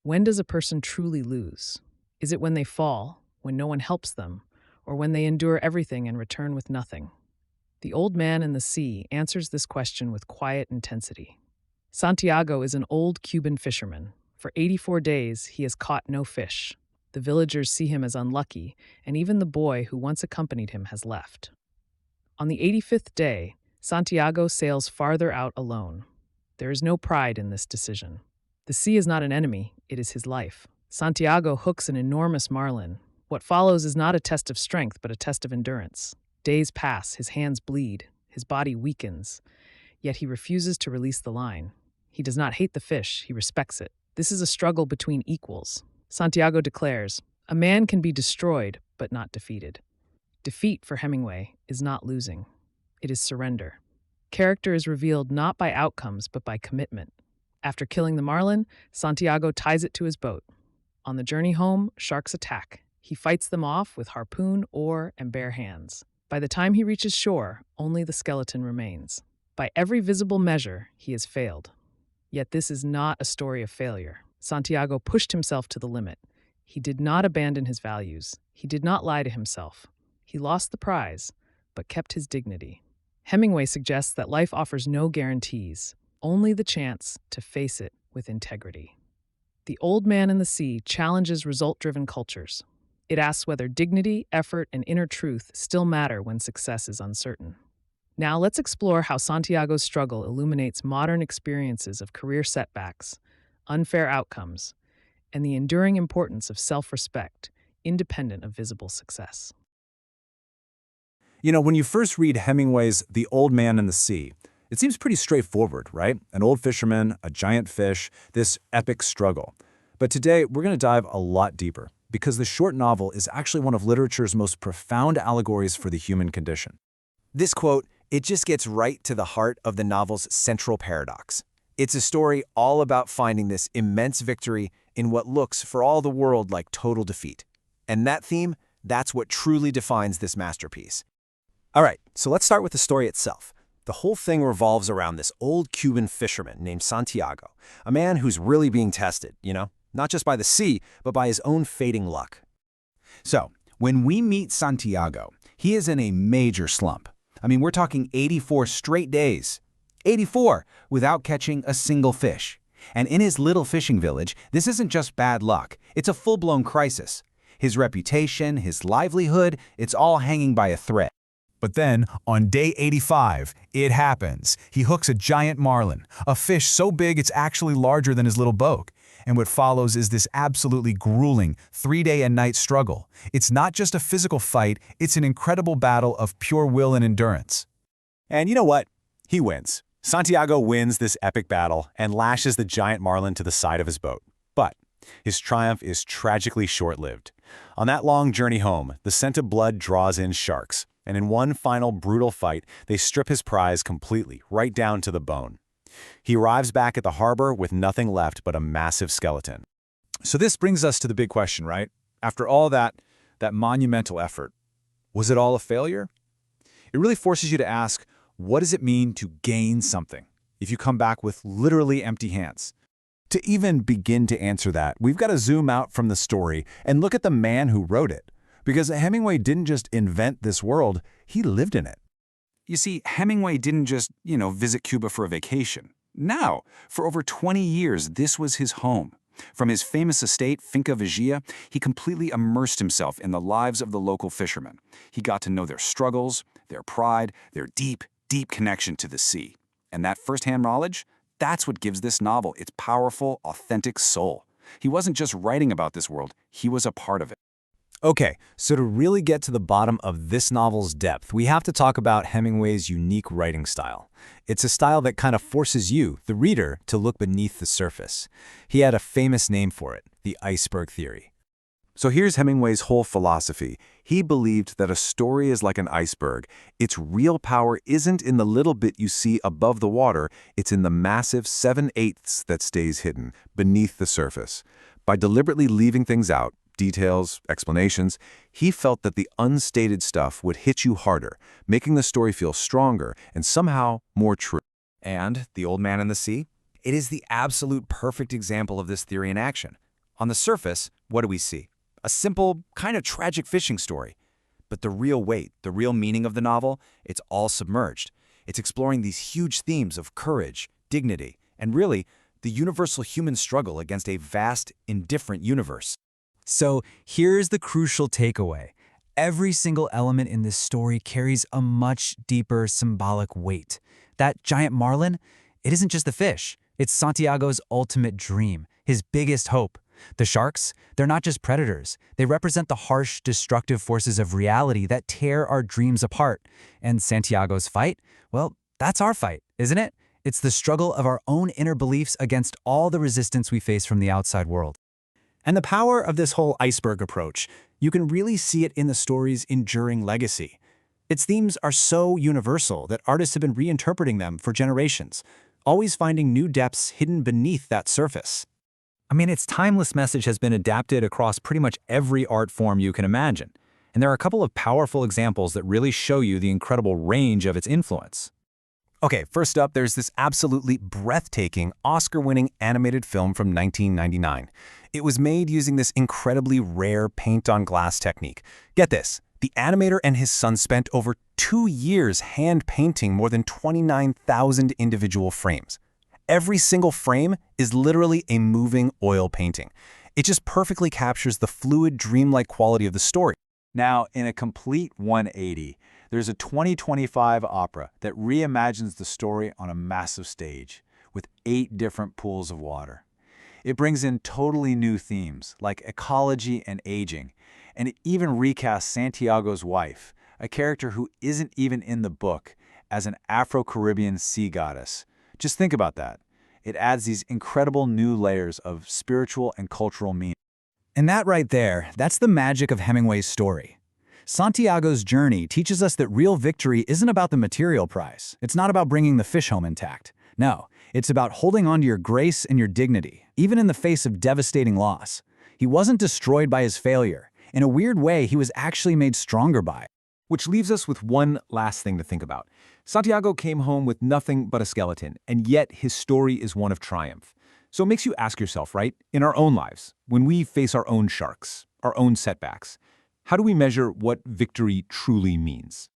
When does a person truly lose? Is it when they fall, when no one helps them, or when they endure everything and return with nothing? The Old Man and the Sea answers this question with quiet intensity. Santiago is an old Cuban fisherman. For 84 days, he has caught no fish. The villagers see him as unlucky, and even the boy who once accompanied him has left. On the 85th day, Santiago sails farther out alone. There is no pride in this decision. The sea is not an enemy, it is his life. Santiago hooks an enormous marlin. What follows is not a test of strength, but a test of endurance. Days pass, his hands bleed, his body weakens, yet he refuses to release the line. He does not hate the fish, he respects it. This is a struggle between equals. Santiago declares, "A man can be destroyed, but not defeated." Defeat, for Hemingway, is not losing. It is surrender. Character is revealed not by outcomes, but by commitment. After killing the marlin, Santiago ties it to his boat. On the journey home, sharks attack. He fights them off with harpoon, oar, and bare hands. By the time he reaches shore, only the skeleton remains. By every visible measure, he has failed. Yet this is not a story of failure. Santiago pushed himself to the limit. He did not abandon his values. He did not lie to himself. He lost the prize, but kept his dignity. Hemingway suggests that life offers no guarantees, only the chance to face it with integrity. The Old Man and the Sea challenges result-driven cultures. It asks whether dignity, effort, and inner truth still matter when success is uncertain. Now let's explore how Santiago's struggle illuminates modern experiences of career setbacks, unfair outcomes, and the enduring importance of self-respect, independent of visible success. You know, when you first read Hemingway's The Old Man and the Sea, it seems pretty straightforward, right? An old fisherman, a giant fish, this epic struggle. But today, we're going to dive a lot deeper, because the short novel is actually one of literature's most profound allegories for the human condition. This quote, it just gets right to the heart of the novel's central paradox. It's a story all about finding this immense victory in what looks for all the world like total defeat. And that theme, that's what truly defines this masterpiece. All right, so let's start with the story itself. The whole thing revolves around this old Cuban fisherman named Santiago, a man who's really being tested, not just by the sea, but by his own fading luck. So, when we meet Santiago, he is in a major slump. I mean, we're talking 84 straight days. 84 without catching a single fish. And in his little fishing village, this isn't just bad luck, it's a full-blown crisis. His reputation, his livelihood, it's all hanging by a thread. But then, on day 85, it happens. He hooks a giant marlin, a fish so big it's actually larger than his little boat. And what follows is this absolutely grueling 3-day-and-night struggle. It's not just a physical fight, it's an incredible battle of pure will and endurance. And you know what? He wins. Santiago wins this epic battle and lashes the giant marlin to the side of his boat. But his triumph is tragically short-lived. On that long journey home, the scent of blood draws in sharks. And in one final brutal fight, they strip his prize completely, right down to the bone. He arrives back at the harbor with nothing left but a massive skeleton. So this brings us to the big question, right? After all that monumental effort, was it all a failure? It really forces you to ask, what does it mean to gain something if you come back with literally empty hands? To even begin to answer that, we've got to zoom out from the story and look at the man who wrote it. Because Hemingway didn't just invent this world, he lived in it. You see, Hemingway didn't just, visit Cuba for a vacation. No, for over 20 years, this was his home. From his famous estate, Finca Vigia, he completely immersed himself in the lives of the local fishermen. He got to know their struggles, their pride, their deep, deep connection to the sea. And that firsthand knowledge, that's what gives this novel its powerful, authentic soul. He wasn't just writing about this world, he was a part of it. Okay, so to really get to the bottom of this novel's depth, we have to talk about Hemingway's unique writing style. It's a style that kind of forces you, the reader, to look beneath the surface. He had a famous name for it, the iceberg theory. So here's Hemingway's whole philosophy. He believed that a story is like an iceberg. Its real power isn't in the little bit you see above the water, it's in the massive 7/8 that stays hidden, beneath the surface. By deliberately leaving things out, details, explanations, he felt that the unstated stuff would hit you harder, making the story feel stronger and somehow more true. And The Old Man and the Sea? It is the absolute perfect example of this theory in action. On the surface, what do we see? A simple, kind of tragic fishing story. But the real weight, the real meaning of the novel, it's all submerged. It's exploring these huge themes of courage, dignity, and really, the universal human struggle against a vast, indifferent universe. So here's the crucial takeaway. Every single element in this story carries a much deeper symbolic weight. That giant marlin, it isn't just the fish. It's Santiago's ultimate dream, his biggest hope. The sharks, they're not just predators. They represent the harsh, destructive forces of reality that tear our dreams apart. And Santiago's fight? Well, that's our fight, isn't it? It's the struggle of our own inner beliefs against all the resistance we face from the outside world. And the power of this whole iceberg approach, you can really see it in the story's enduring legacy. Its themes are so universal that artists have been reinterpreting them for generations, always finding new depths hidden beneath that surface. I mean, its timeless message has been adapted across pretty much every art form you can imagine. And there are a couple of powerful examples that really show you the incredible range of its influence. Okay, first up, there's this absolutely breathtaking, Oscar-winning animated film from 1999. It was made using this incredibly rare paint-on-glass technique. Get this, the animator and his son spent over 2 years hand-painting more than 29,000 individual frames. Every single frame is literally a moving oil painting. It just perfectly captures the fluid, dreamlike quality of the story. Now, in a complete 180, there's a 2025 opera that reimagines the story on a massive stage with 8 different pools of water. It brings in totally new themes like ecology and aging, and it even recasts Santiago's wife, a character who isn't even in the book, as an Afro-Caribbean sea goddess. Just think about that. It adds these incredible new layers of spiritual and cultural meaning. And that right there, that's the magic of Hemingway's story. Santiago's journey teaches us that real victory isn't about the material prize. It's not about bringing the fish home intact. No, it's about holding on to your grace and your dignity, even in the face of devastating loss. He wasn't destroyed by his failure. In a weird way, he was actually made stronger by it. Which leaves us with one last thing to think about. Santiago came home with nothing but a skeleton, and yet his story is one of triumph. So it makes you ask yourself, right, in our own lives, when we face our own sharks, our own setbacks, how do we measure what victory truly means?